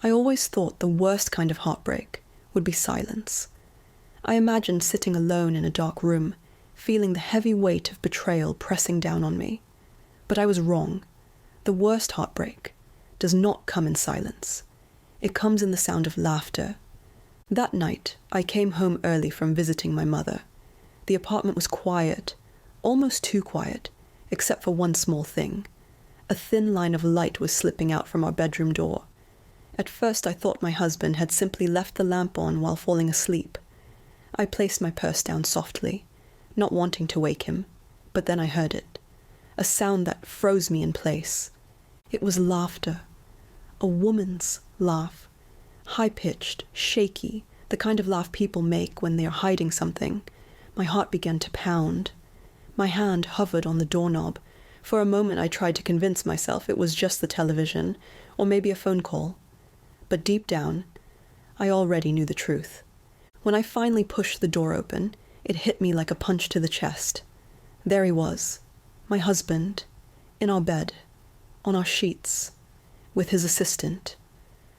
I always thought the worst kind of heartbreak would be silence. I imagined sitting alone in a dark room, feeling the heavy weight of betrayal pressing down on me. But I was wrong. The worst heartbreak does not come in silence. It comes in the sound of laughter. That night, I came home early from visiting my mother. The apartment was quiet, almost too quiet, except for one small thing. A thin line of light was slipping out from our bedroom door. At first I thought my husband had simply left the lamp on while falling asleep. I placed my purse down softly, not wanting to wake him, but then I heard it. A sound that froze me in place. It was laughter. A woman's laugh. High-pitched, shaky, the kind of laugh people make when they are hiding something. My heart began to pound. My hand hovered on the doorknob. For a moment I tried to convince myself it was just the television, or maybe a phone call. But deep down, I already knew the truth. When I finally pushed the door open, it hit me like a punch to the chest. There he was, my husband, in our bed, on our sheets, with his assistant.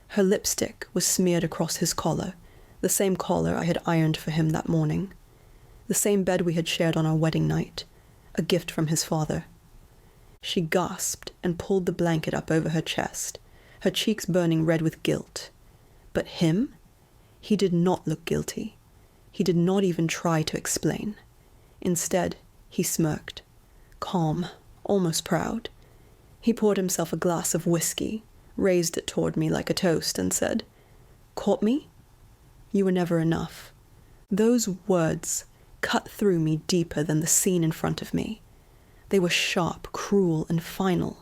Her lipstick was smeared across his collar, the same collar I had ironed for him that morning. The same bed we had shared on our wedding night, a gift from his father. She gasped and pulled the blanket up over her chest, her cheeks burning red with guilt. But him? He did not look guilty. He did not even try to explain. Instead, he smirked, calm, almost proud. He poured himself a glass of whiskey, raised it toward me like a toast, and said, "Caught me? You were never enough." Those words cut through me deeper than the scene in front of me. They were sharp, cruel, and final.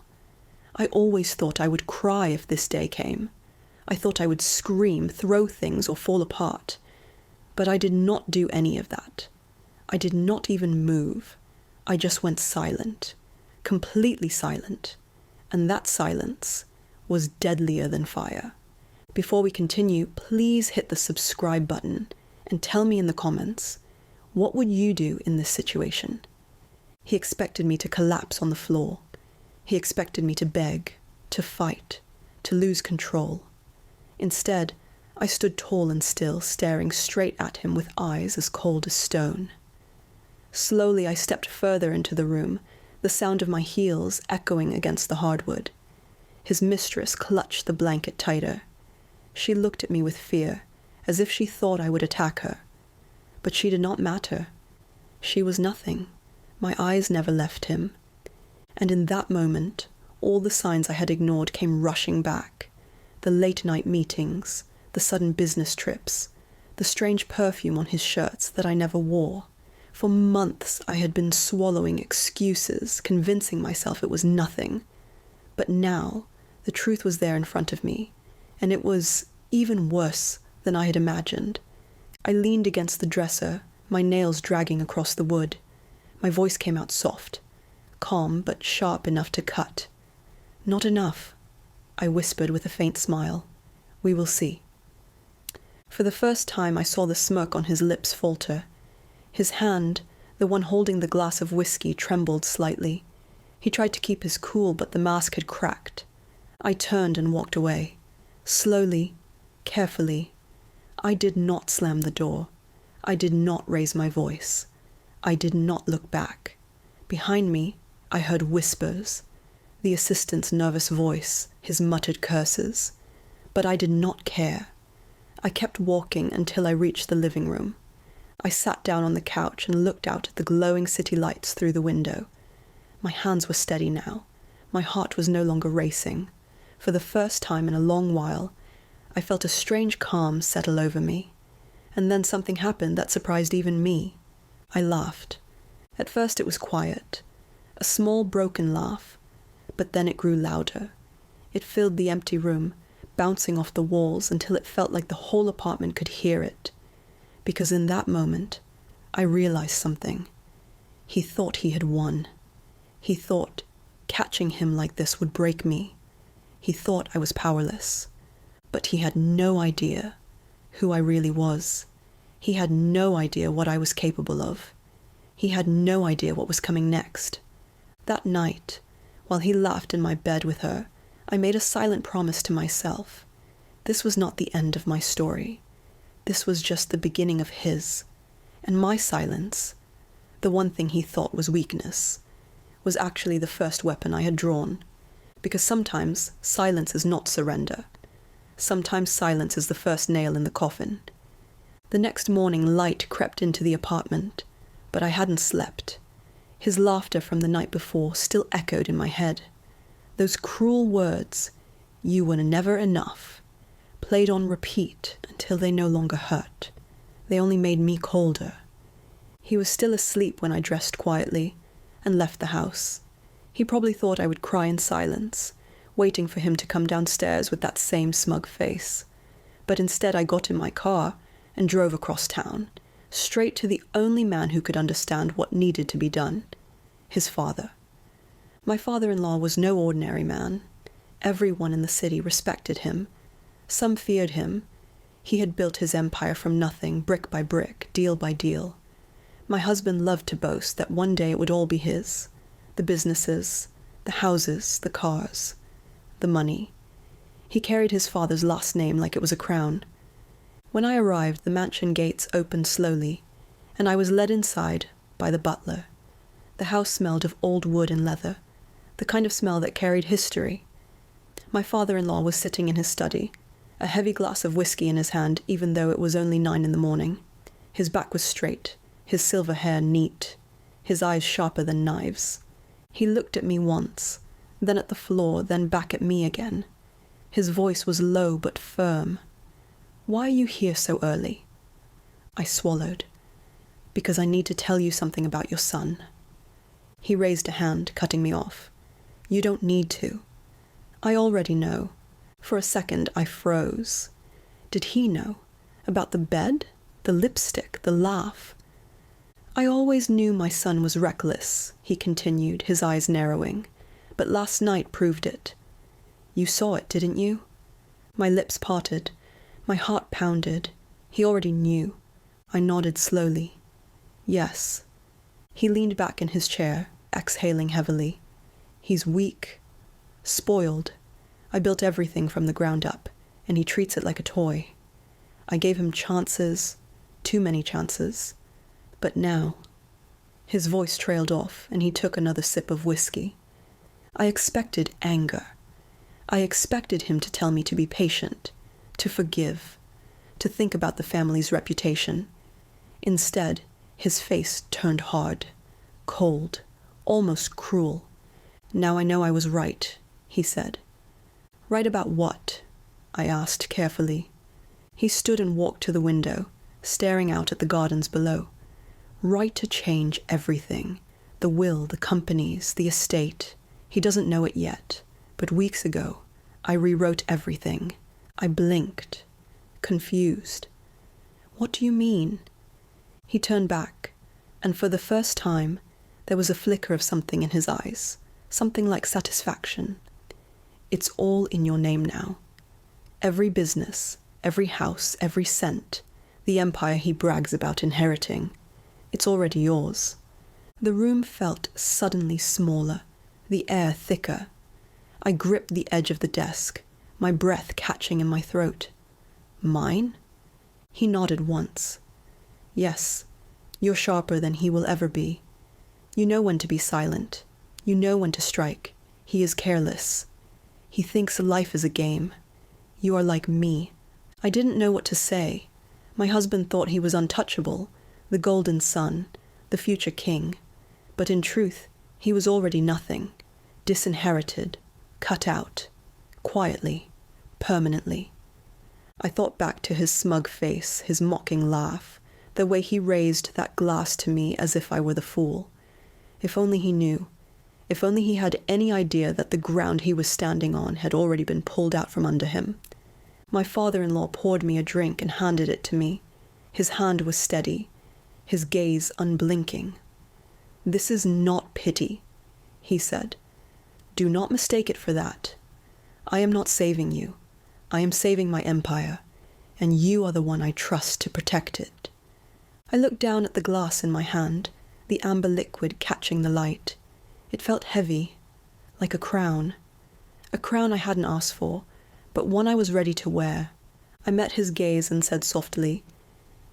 I always thought I would cry if this day came. I thought I would scream, throw things, or fall apart. But I did not do any of that. I did not even move. I just went silent, completely silent. And that silence was deadlier than fire. Before we continue, please hit the subscribe button and tell me in the comments, what would you do in this situation? He expected me to collapse on the floor. He expected me to beg, to fight, to lose control. Instead, I stood tall and still, staring straight at him with eyes as cold as stone. Slowly I stepped further into the room, the sound of my heels echoing against the hardwood. His mistress clutched the blanket tighter. She looked at me with fear, as if she thought I would attack her. But she did not matter. She was nothing. My eyes never left him. And in that moment, all the signs I had ignored came rushing back. The late-night meetings, the sudden business trips, the strange perfume on his shirts that I never wore. For months I had been swallowing excuses, convincing myself it was nothing. But now, the truth was there in front of me, and it was even worse than I had imagined. I leaned against the dresser, my nails dragging across the wood. My voice came out soft, calm but sharp enough to cut. "Not enough," I whispered with a faint smile. "We will see." For the first time I saw the smirk on his lips falter. His hand, the one holding the glass of whiskey, trembled slightly. He tried to keep his cool, but the mask had cracked. I turned and walked away. Slowly, carefully. I did not slam the door. I did not raise my voice. I did not look back. Behind me, I heard whispers. The assistant's nervous voice, his muttered curses. But I did not care. I kept walking until I reached the living room. I sat down on the couch and looked out at the glowing city lights through the window. My hands were steady now. My heart was no longer racing. For the first time in a long while, I felt a strange calm settle over me. And then something happened that surprised even me. I laughed. At first it was quiet, a small broken laugh, but then it grew louder. It filled the empty room, bouncing off the walls until it felt like the whole apartment could hear it. Because in that moment, I realized something. He thought he had won. He thought catching him like this would break me. He thought I was powerless. But he had no idea who I really was. He had no idea what I was capable of. He had no idea what was coming next. That night, while he laughed in my bed with her, I made a silent promise to myself. This was not the end of my story. This was just the beginning of his. And my silence, the one thing he thought was weakness, was actually the first weapon I had drawn. Because sometimes silence is not surrender. Sometimes silence is the first nail in the coffin. The next morning light crept into the apartment, but I hadn't slept. His laughter from the night before still echoed in my head. Those cruel words, "You were never enough," played on repeat until they no longer hurt. They only made me colder. He was still asleep when I dressed quietly and left the house. He probably thought I would cry in silence, waiting for him to come downstairs with that same smug face. But instead I got in my car and drove across town, straight to the only man who could understand what needed to be done, his father. My father-in-law was no ordinary man. Everyone in the city respected him. Some feared him. He had built his empire from nothing, brick by brick, deal by deal. My husband loved to boast that one day it would all be his. The businesses, the houses, the cars, the money. He carried his father's last name like it was a crown. When I arrived, the mansion gates opened slowly, and I was led inside by the butler. The house smelled of old wood and leather, the kind of smell that carried history. My father-in-law was sitting in his study, a heavy glass of whiskey in his hand, even though it was only 9 a.m. His back was straight, his silver hair neat, his eyes sharper than knives. He looked at me once, then at the floor, then back at me again. His voice was low but firm. "Why are you here so early?" I swallowed. "Because I need to tell you something about your son." He raised a hand, cutting me off. "You don't need to." I already know. For a second, I froze. Did he know? About the bed? The lipstick? The laugh? "I always knew my son was reckless," he continued, his eyes narrowing. "But last night proved it." "You saw it, didn't you?" My lips parted. My heart pounded. He already knew. I nodded slowly. "Yes." He leaned back in his chair, exhaling heavily. "He's weak. Spoiled. I built everything from the ground up, and he treats it like a toy. I gave him chances, too many chances. But now..." His voice trailed off, and he took another sip of whiskey. I expected anger. I expected him to tell me to be patient, to forgive, to think about the family's reputation. Instead, his face turned hard, cold, almost cruel. "Now I know I was right," he said. "Right about what?" I asked carefully. He stood and walked to the window, staring out at the gardens below. "Right to change everything. The will, the companies, the estate. He doesn't know it yet, but weeks ago, I rewrote everything. I blinked, confused. What do you mean?" He turned back, and for the first time, there was a flicker of something in his eyes, something like satisfaction. "It's all in your name now. Every business, every house, every cent, the empire he brags about inheriting. It's already yours." The room felt suddenly smaller, the air thicker. I gripped the edge of the desk, my breath catching in my throat. "Mine?" He nodded once. "Yes, you're sharper than he will ever be. You know when to be silent. You know when to strike. He is careless. He thinks life is a game. You are like me." I didn't know what to say. My husband thought he was untouchable, the golden son, the future king. But in truth, he was already nothing, disinherited, cut out, quietly, permanently. I thought back to his smug face, his mocking laugh, the way he raised that glass to me as if I were the fool. If only he knew. If only he had any idea that the ground he was standing on had already been pulled out from under him. My father-in-law poured me a drink and handed it to me. His hand was steady, his gaze unblinking. "This is not pity," he said. "Do not mistake it for that. I am not saving you. I am saving my empire, and you are the one I trust to protect it." I looked down at the glass in my hand, the amber liquid catching the light. It felt heavy, like a crown I hadn't asked for, but one I was ready to wear. I met his gaze and said softly,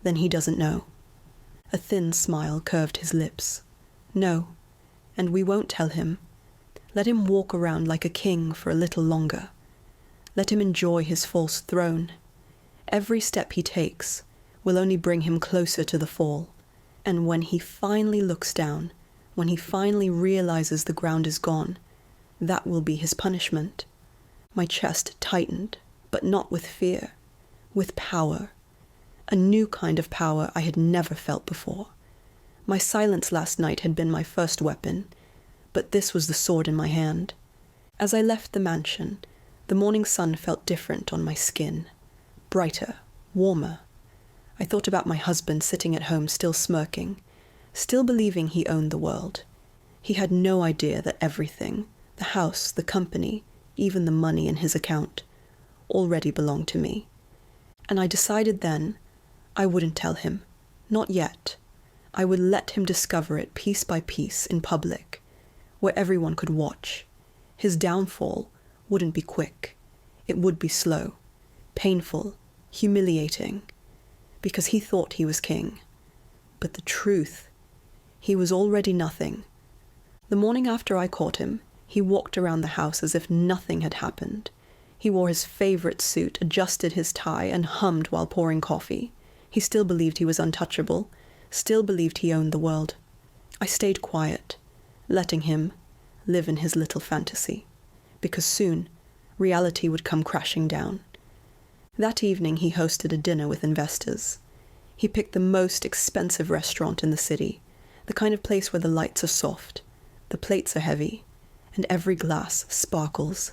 "Then he doesn't know." A thin smile curved his lips. "No, and we won't tell him. Let him walk around like a king for a little longer. Let him enjoy his false throne. Every step he takes will only bring him closer to the fall. And when he finally looks down, when he finally realizes the ground is gone, that will be his punishment." My chest tightened, but not with fear, with power. A new kind of power I had never felt before. My silence last night had been my first weapon, but this was the sword in my hand. As I left the mansion, the morning sun felt different on my skin, brighter, warmer. I thought about my husband sitting at home still smirking, still believing he owned the world. He had no idea that everything, the house, the company, even the money in his account, already belonged to me. And I decided then I wouldn't tell him, not yet. I would let him discover it piece by piece in public, where everyone could watch. His downfall wouldn't be quick. It would be slow, painful, humiliating, because he thought he was king. But the truth, he was already nothing. The morning after I caught him, he walked around the house as if nothing had happened. He wore his favorite suit, adjusted his tie, and hummed while pouring coffee. He still believed he was untouchable, still believed he owned the world. I stayed quiet, letting him live in his little fantasy, because soon reality would come crashing down. That evening he hosted a dinner with investors. He picked the most expensive restaurant in the city, the kind of place where the lights are soft, the plates are heavy, and every glass sparkles.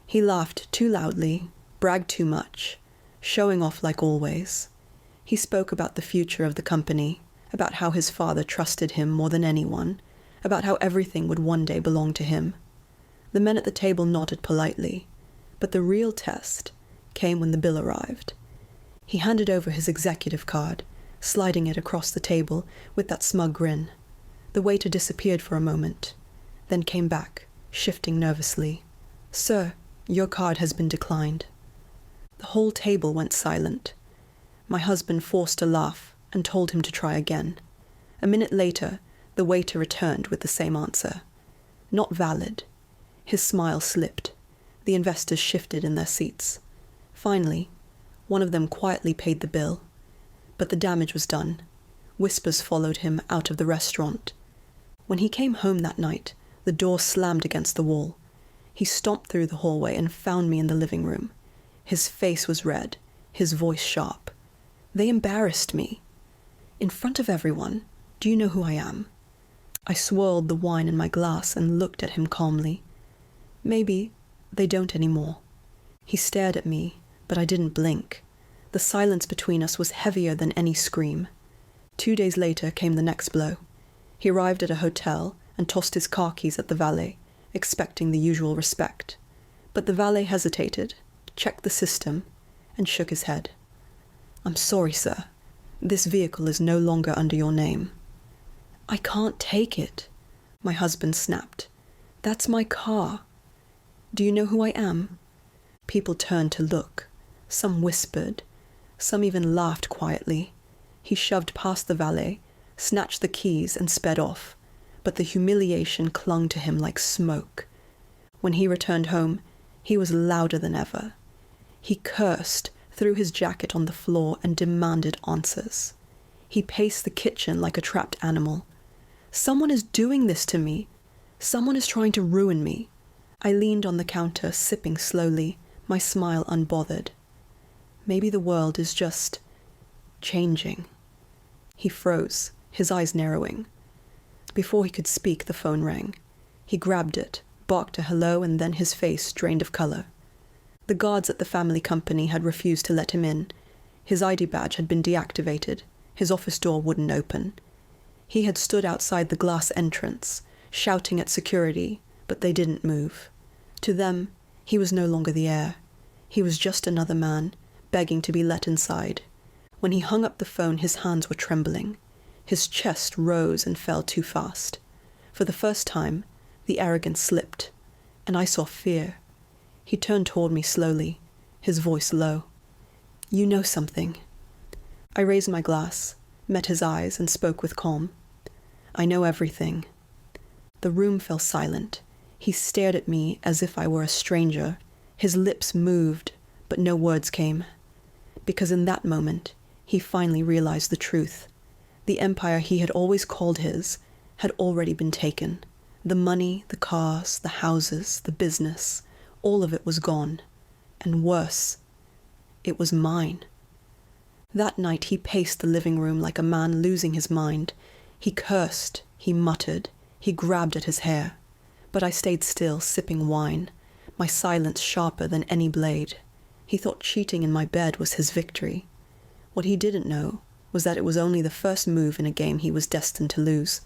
He laughed too loudly, bragged too much, showing off like always. He spoke about the future of the company, about how his father trusted him more than anyone, about how everything would one day belong to him. The men at the table nodded politely, but the real test came when the bill arrived. He handed over his executive card, sliding it across the table with that smug grin. The waiter disappeared for a moment, then came back, shifting nervously. "Sir, your card has been declined." The whole table went silent. My husband forced a laugh and told him to try again. A minute later, the waiter returned with the same answer. Not valid. His smile slipped. The investors shifted in their seats. Finally, one of them quietly paid the bill. But the damage was done. Whispers followed him out of the restaurant. When he came home that night, the door slammed against the wall. He stomped through the hallway and found me in the living room. His face was red, his voice sharp. They embarrassed me. In front of everyone, do you know who I am? I swirled the wine in my glass and looked at him calmly. Maybe they don't anymore. He stared at me, but I didn't blink. The silence between us was heavier than any scream. 2 days later came the next blow. He arrived at a hotel and tossed his car keys at the valet, expecting the usual respect. But the valet hesitated, checked the system, and shook his head. "I'm sorry, sir. This vehicle is no longer under your name." "I can't take it," my husband snapped. "That's my car. Do you know who I am?" People turned to look. Some whispered. Some even laughed quietly. He shoved past the valet, snatched the keys, and sped off. But the humiliation clung to him like smoke. When he returned home, he was louder than ever. He cursed, threw his jacket on the floor, and demanded answers. He paced the kitchen like a trapped animal. "Someone is doing this to me. Someone is trying to ruin me." I leaned on the counter, sipping slowly, my smile unbothered. Maybe the world is just changing. He froze, his eyes narrowing. Before he could speak, the phone rang. He grabbed it, barked a hello, and then his face drained of color. The guards at the family company had refused to let him in. His ID badge had been deactivated. His office door wouldn't open. He had stood outside the glass entrance, shouting at security, but they didn't move. To them, he was no longer the heir. He was just another man, begging to be let inside. When he hung up the phone, his hands were trembling. His chest rose and fell too fast. For the first time, the arrogance slipped, and I saw fear. He turned toward me slowly, his voice low. You know something. I raised my glass, met his eyes, and spoke with calm. I know everything. The room fell silent. He stared at me as if I were a stranger. His lips moved, but no words came. Because in that moment, he finally realized the truth. The empire he had always called his had already been taken. The money, the cars, the houses, the business, all of it was gone. And worse, it was mine. That night he paced the living room like a man losing his mind. He cursed, he muttered, he grabbed at his hair. But I stayed still, sipping wine, my silence sharper than any blade. He thought cheating in my bed was his victory. What he didn't know was that it was only the first move in a game he was destined to lose.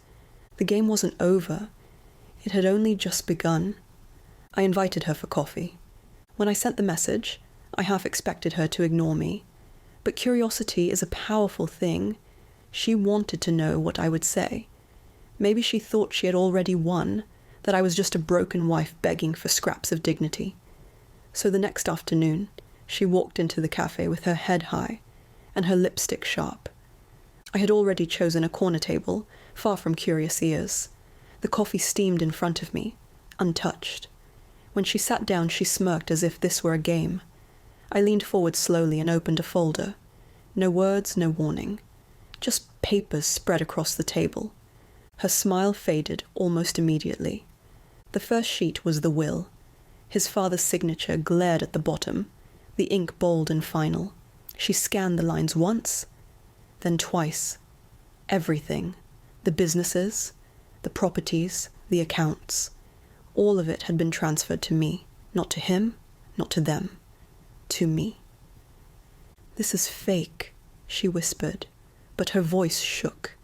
The game wasn't over. It had only just begun. I invited her for coffee. When I sent the message, I half expected her to ignore me. But curiosity is a powerful thing. She wanted to know what I would say. Maybe she thought she had already won, that I was just a broken wife begging for scraps of dignity. So the next afternoon, she walked into the cafe with her head high and her lipstick sharp. I had already chosen a corner table, far from curious ears. The coffee steamed in front of me, untouched. When she sat down, she smirked as if this were a game. I leaned forward slowly and opened a folder. No words, no warning. Just papers spread across the table. Her smile faded almost immediately. The first sheet was the will. His father's signature glared at the bottom, the ink bold and final. She scanned the lines once, then twice. Everything. The businesses, the properties, the accounts. All of it had been transferred to me. Not to him, not to them. To me. "This is fake," she whispered, but her voice shook.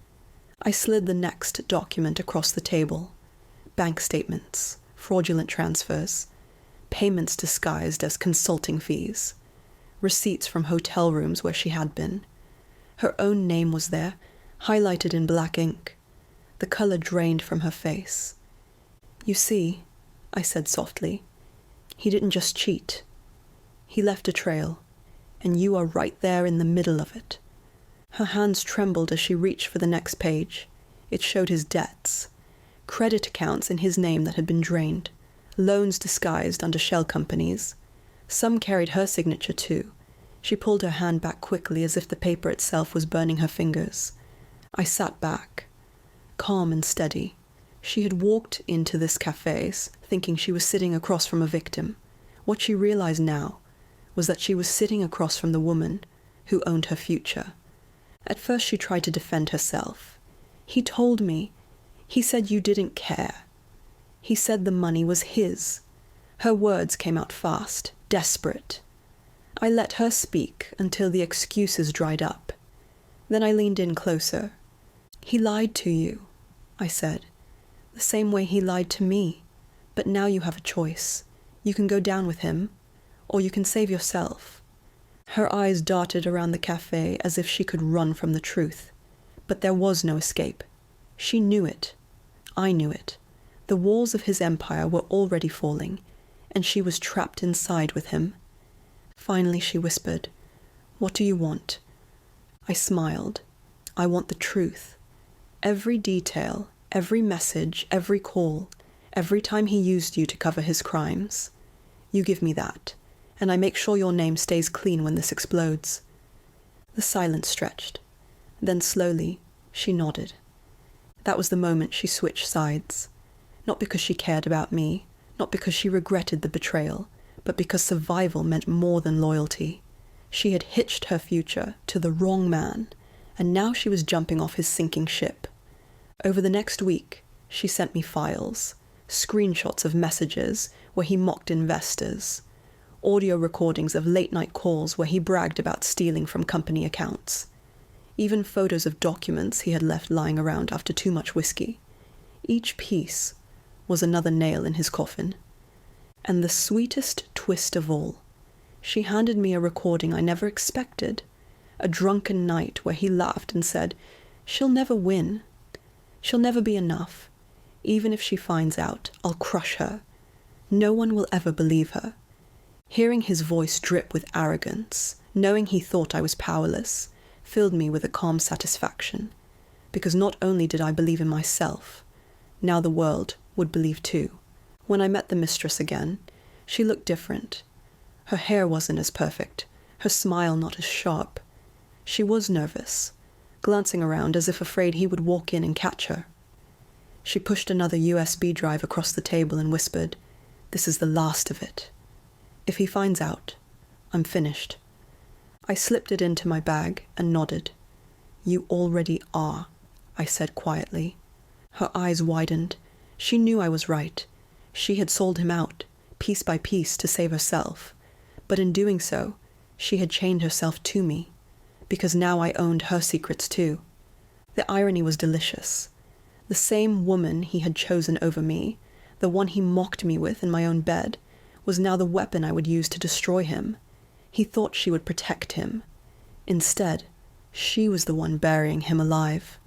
I slid the next document across the table. Bank statements, fraudulent transfers, payments disguised as consulting fees, receipts from hotel rooms where she had been. Her own name was there, highlighted in black ink. The color drained from her face. "You see," I said softly, "he didn't just cheat. He left a trail, and you are right there in the middle of it." Her hands trembled as she reached for the next page. It showed his debts, credit accounts in his name that had been drained, loans disguised under shell companies. Some carried her signature too. She pulled her hand back quickly as if the paper itself was burning her fingers. I sat back, calm and steady. She had walked into this cafe thinking she was sitting across from a victim. What she realized now was that she was sitting across from the woman who owned her future. At first she tried to defend herself. "He told me. He said you didn't care. He said the money was his." Her words came out fast, desperate. I let her speak until the excuses dried up. Then I leaned in closer. "He lied to you," I said, "the same way he lied to me. But now you have a choice. You can go down with him, or you can save yourself." Her eyes darted around the cafe as if she could run from the truth. But there was no escape. She knew it. I knew it. The walls of his empire were already falling, and she was trapped inside with him. Finally she whispered, "What do you want?" I smiled. "I want the truth. Every detail, every message, every call, every time he used you to cover his crimes. You give me that, and I make sure your name stays clean when this explodes." The silence stretched. Then slowly, she nodded. That was the moment she switched sides. Not because she cared about me, not because she regretted the betrayal, but because survival meant more than loyalty. She had hitched her future to the wrong man, and now she was jumping off his sinking ship. Over the next week, she sent me files, screenshots of messages where he mocked investors, audio recordings of late-night calls where he bragged about stealing from company accounts, even photos of documents he had left lying around after too much whiskey. Each piece was another nail in his coffin. And the sweetest twist of all, she handed me a recording I never expected, a drunken night where he laughed and said, "She'll never win. She'll never be enough. Even if she finds out, I'll crush her. No one will ever believe her." Hearing his voice drip with arrogance, Knowing he thought I was powerless filled me with a calm satisfaction, because not only did I believe in myself, now the world would believe too. When I met the mistress again, she looked different. Her hair wasn't as perfect, her smile not as sharp. She was nervous, glancing around as if afraid he would walk in and catch her. She pushed another USB drive across the table and whispered, "This is the last of it. If he finds out, I'm finished." I slipped it into my bag and nodded. "You already are," I said quietly. Her eyes widened. She knew I was right. She had sold him out, piece by piece, to save herself. But in doing so, she had chained herself to me, because now I owned her secrets too. The irony was delicious. The same woman he had chosen over me, the one he mocked me with in my own bed, was now the weapon I would use to destroy him. He thought she would protect him. Instead, she was the one burying him alive.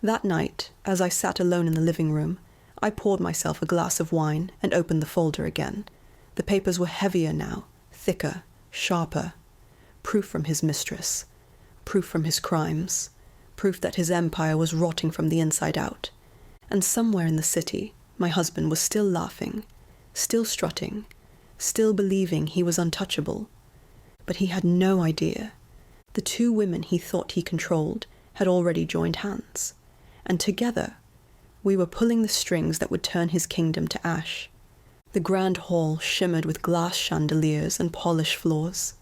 That night, as I sat alone in the living room, I poured myself a glass of wine and opened the folder again. The papers were heavier now, thicker, sharper. Proof from his mistress. Proof from his crimes. Proof that his empire was rotting from the inside out. And somewhere in the city, my husband was still laughing, still strutting, still believing he was untouchable. But he had no idea. The two women he thought he controlled had already joined hands. And together, we were pulling the strings that would turn his kingdom to ash. The grand hall shimmered with glass chandeliers and polished floors.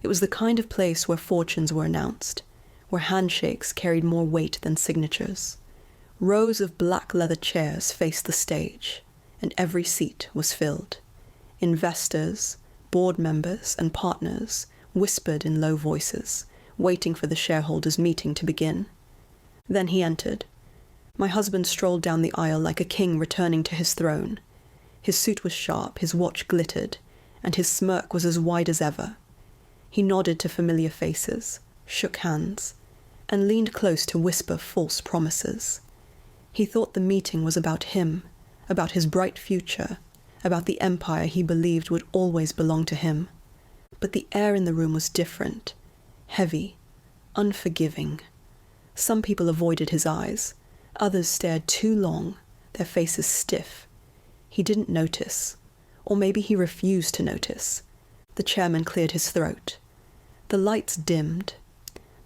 It was the kind of place where fortunes were announced, where handshakes carried more weight than signatures. Rows of black leather chairs faced the stage, and every seat was filled. Investors, board members, and partners whispered in low voices, waiting for the shareholders' meeting to begin. Then he entered. My husband strolled down the aisle like a king returning to his throne. His suit was sharp, his watch glittered, and his smirk was as wide as ever. He nodded to familiar faces, shook hands, and leaned close to whisper false promises. He thought the meeting was about him, about his bright future, about the empire he believed would always belong to him. But the air in the room was different, heavy, unforgiving. Some people avoided his eyes, others stared too long, their faces stiff. He didn't notice, or maybe he refused to notice. The chairman cleared his throat. The lights dimmed.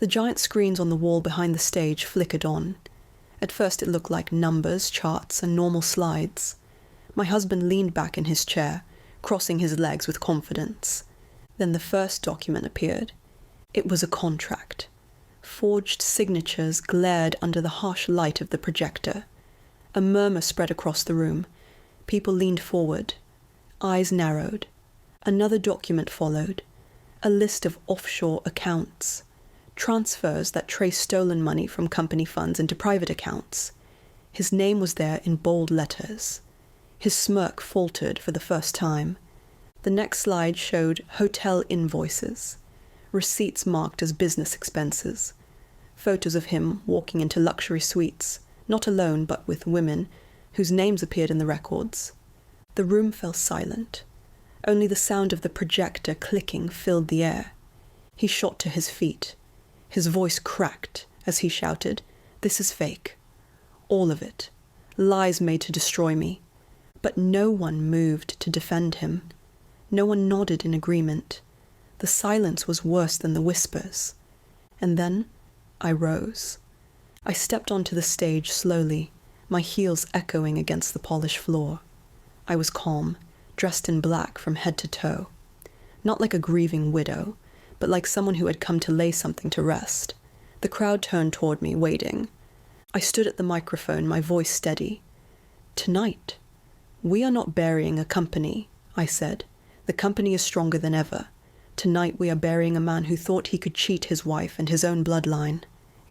The giant screens on the wall behind the stage flickered on. At first it looked like numbers, charts, and normal slides. My husband leaned back in his chair, crossing his legs with confidence. Then the first document appeared. It was a contract. Forged signatures glared under the harsh light of the projector. A murmur spread across the room. People leaned forward. Eyes narrowed. Another document followed. A list of offshore accounts. Transfers that trace stolen money from company funds into private accounts. His name was there in bold letters. His smirk faltered for the first time. The next slide showed hotel invoices, receipts marked as business expenses, photos of him walking into luxury suites, not alone but with women whose names appeared in the records. The room fell silent. Only the sound of the projector clicking filled the air. He shot to his feet. His voice cracked as he shouted, "This is fake. All of it. Lies made to destroy me." But no one moved to defend him. No one nodded in agreement. The silence was worse than the whispers. And then I rose. I stepped onto the stage slowly, my heels echoing against the polished floor. I was calm, dressed in black from head to toe. Not like a grieving widow, but like someone who had come to lay something to rest. The crowd turned toward me, waiting. I stood at the microphone, my voice steady. "Tonight, we are not burying a company," I said. "The company is stronger than ever. Tonight we are burying a man who thought he could cheat his wife and his own bloodline."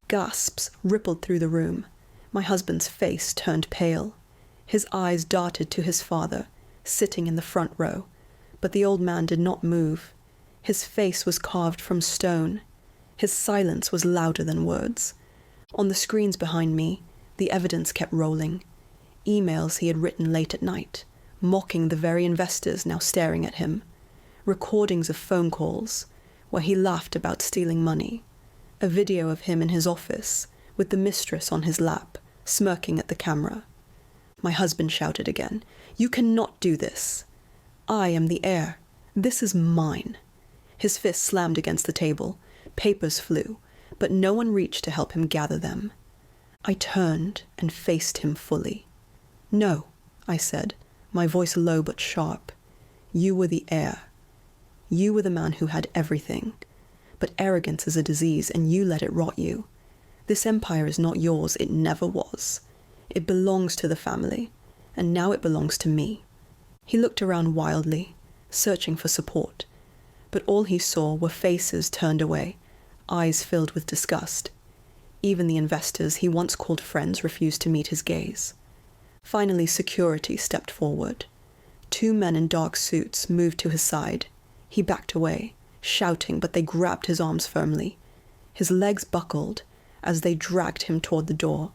Gasps rippled through the room. My husband's face turned pale. His eyes darted to his father, sitting in the front row, but the old man did not move. His face was carved from stone. His silence was louder than words. On the screens behind me, the evidence kept rolling. Emails he had written late at night, mocking the very investors now staring at him. Recordings of phone calls, where he laughed about stealing money, a video of him in his office with the mistress on his lap, smirking at the camera. My husband shouted again, "You cannot do this. I am the heir. This is mine." His fist slammed against the table. Papers flew, but no one reached to help him gather them. I turned and faced him fully. "No," I said, my voice low but sharp. "You were the heir. You were the man who had everything. But arrogance is a disease, and you let it rot you. This empire is not yours. It never was. It belongs to the family, and now it belongs to me." He looked around wildly, searching for support, but all he saw were faces turned away, eyes filled with disgust. Even the investors he once called friends refused to meet his gaze. Finally, security stepped forward. 2 men in dark suits moved to his side. He backed away, shouting, but they grabbed his arms firmly. His legs buckled as they dragged him toward the door.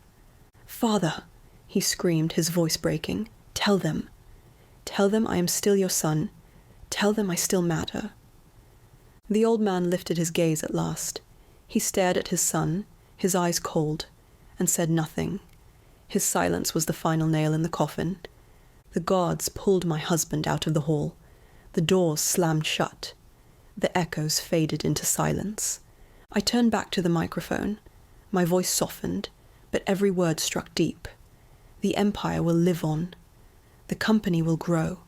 "Father," he screamed, his voice breaking, "tell them. Tell them I am still your son. Tell them I still matter." The old man lifted his gaze at last. He stared at his son, his eyes cold, and said nothing. His silence was the final nail in the coffin. The guards pulled my husband out of the hall. The doors slammed shut. The echoes faded into silence. I turned back to the microphone. My voice softened, but every word struck deep. The empire will live on. The company will grow.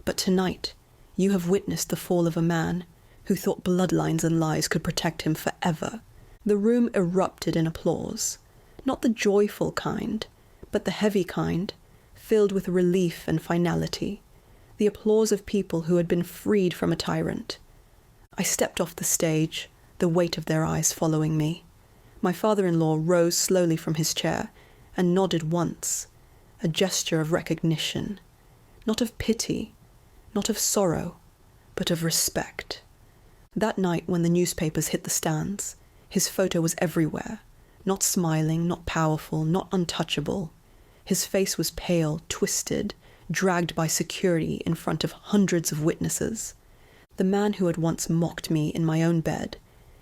But tonight, you have witnessed the fall of a man who thought bloodlines and lies could protect him forever. The room erupted in applause, not the joyful kind, but the heavy kind, filled with relief and finality, the applause of people who had been freed from a tyrant. I stepped off the stage, the weight of their eyes following me. My father-in-law rose slowly from his chair and nodded once, a gesture of recognition, not of pity, not of sorrow, but of respect. That night when the newspapers hit the stands, his photo was everywhere, not smiling, not powerful, not untouchable. His face was pale, twisted, dragged by security in front of hundreds of witnesses. The man who had once mocked me in my own bed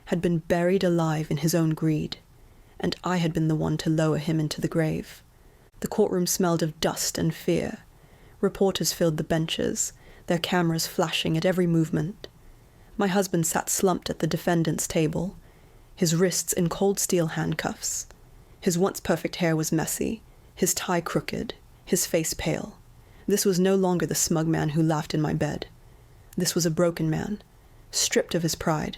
had been buried alive in his own greed, and I had been the one to lower him into the grave. The courtroom smelled of dust and fear. Reporters filled the benches, their cameras flashing at every movement. My husband sat slumped at the defendant's table, his wrists in cold steel handcuffs. His once perfect hair was messy, his tie crooked, his face pale. This was no longer the smug man who laughed in my bed. This was a broken man, stripped of his pride.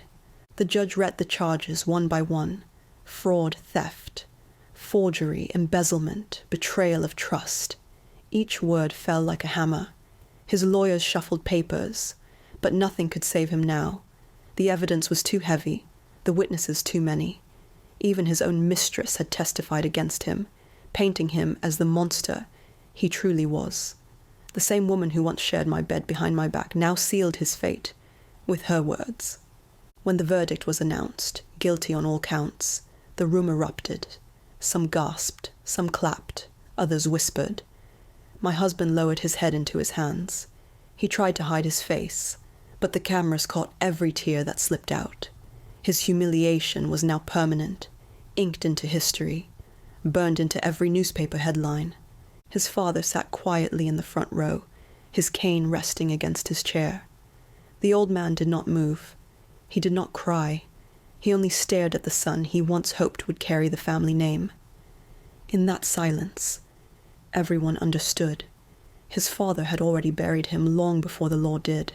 The judge read the charges one by one: fraud, theft, forgery, embezzlement, betrayal of trust. Each word fell like a hammer. His lawyers shuffled papers, but nothing could save him now. The evidence was too heavy, the witnesses too many. Even his own mistress had testified against him, painting him as the monster he truly was. The same woman who once shared my bed behind my back now sealed his fate with her words. When the verdict was announced, guilty on all counts, the room erupted. Some gasped, some clapped, others whispered. My husband lowered his head into his hands. He tried to hide his face, but the cameras caught every tear that slipped out. His humiliation was now permanent, inked into history, burned into every newspaper headline. His father sat quietly in the front row, his cane resting against his chair. The old man did not move. He did not cry. He only stared at the son he once hoped would carry the family name. In that silence, everyone understood. His father had already buried him long before the law did.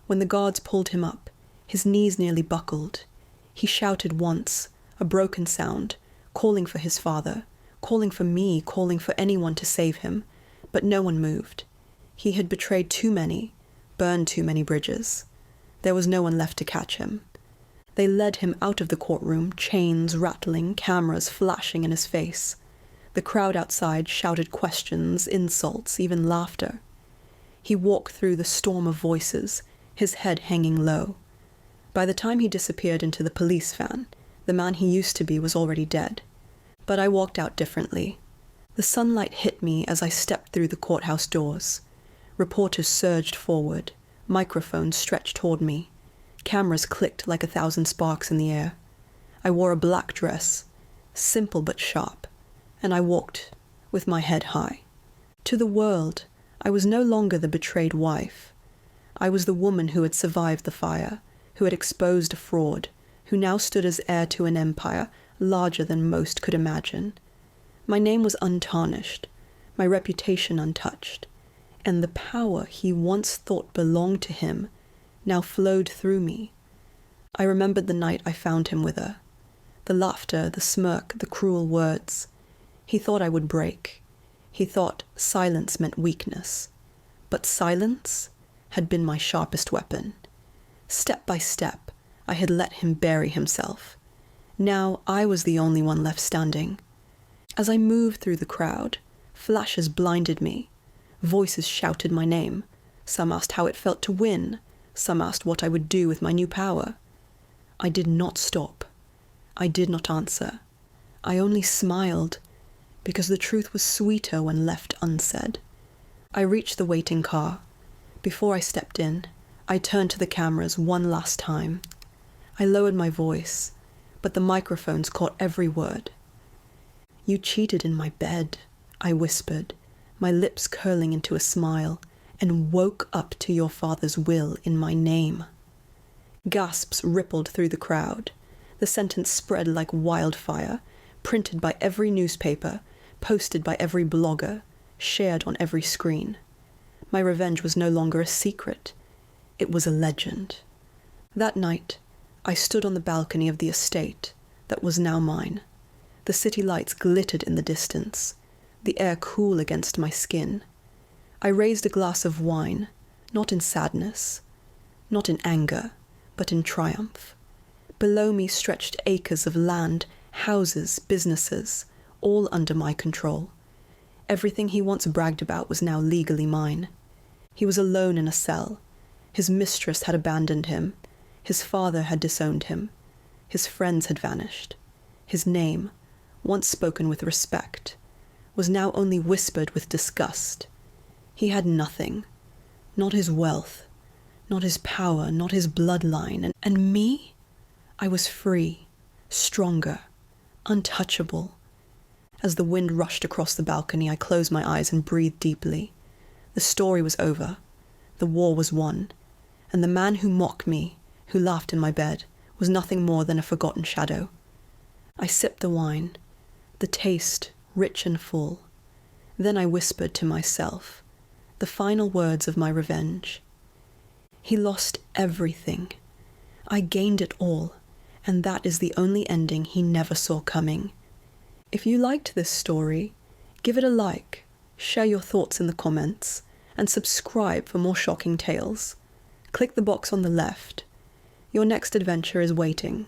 When the guards pulled him up, his knees nearly buckled. He shouted once, a broken sound, calling for his father, calling for me, calling for anyone to save him, but no one moved. He had betrayed too many, burned too many bridges. There was no one left to catch him. They led him out of the courtroom, chains rattling, cameras flashing in his face. The crowd outside shouted questions, insults, even laughter. He walked through the storm of voices, his head hanging low. By the time he disappeared into the police van, the man he used to be was already dead. But I walked out differently. The sunlight hit me as I stepped through the courthouse doors. Reporters surged forward, microphones stretched toward me. Cameras clicked like 1,000 sparks in the air. I wore a black dress, simple but sharp, and I walked with my head high. To the world, I was no longer the betrayed wife. I was the woman who had survived the fire, who had exposed a fraud, who now stood as heir to an empire larger than most could imagine. My name was untarnished, my reputation untouched, and the power he once thought belonged to him now flowed through me. I remembered the night I found him with her, the laughter, the smirk, the cruel words. He thought I would break. He thought silence meant weakness. But silence had been my sharpest weapon. Step by step, I had let him bury himself. Now I was the only one left standing. As I moved through the crowd, flashes blinded me. Voices shouted my name. Some asked how it felt to win. Some asked what I would do with my new power. I did not stop. I did not answer. I only smiled, because the truth was sweeter when left unsaid. I reached the waiting car. Before I stepped in, I turned to the cameras one last time. I lowered my voice, but the microphones caught every word. "You cheated in my bed," I whispered, my lips curling into a smile, "and woke up to your father's will in my name." Gasps rippled through the crowd. The sentence spread like wildfire, printed by every newspaper, posted by every blogger, shared on every screen. My revenge was no longer a secret. It was a legend. That night, I stood on the balcony of the estate that was now mine. The city lights glittered in the distance, the air cool against my skin. I raised a glass of wine, not in sadness, not in anger, but in triumph. Below me stretched acres of land, houses, businesses, all under my control. Everything he once bragged about was now legally mine. He was alone in a cell. His mistress had abandoned him. His father had disowned him. His friends had vanished. His name, once spoken with respect, was now only whispered with disgust. He had nothing, not his wealth, not his power, not his bloodline, and me? I was free, stronger, untouchable. As the wind rushed across the balcony, I closed my eyes and breathed deeply. The story was over. The war was won. And the man who mocked me, who laughed in my bed, was nothing more than a forgotten shadow. I sipped the wine, the taste rich and full. Then I whispered to myself the final words of my revenge. He lost everything. I gained it all, and that is the only ending he never saw coming. If you liked this story, give it a like, share your thoughts in the comments, and subscribe for more shocking tales. Click the box on the left. Your next adventure is waiting.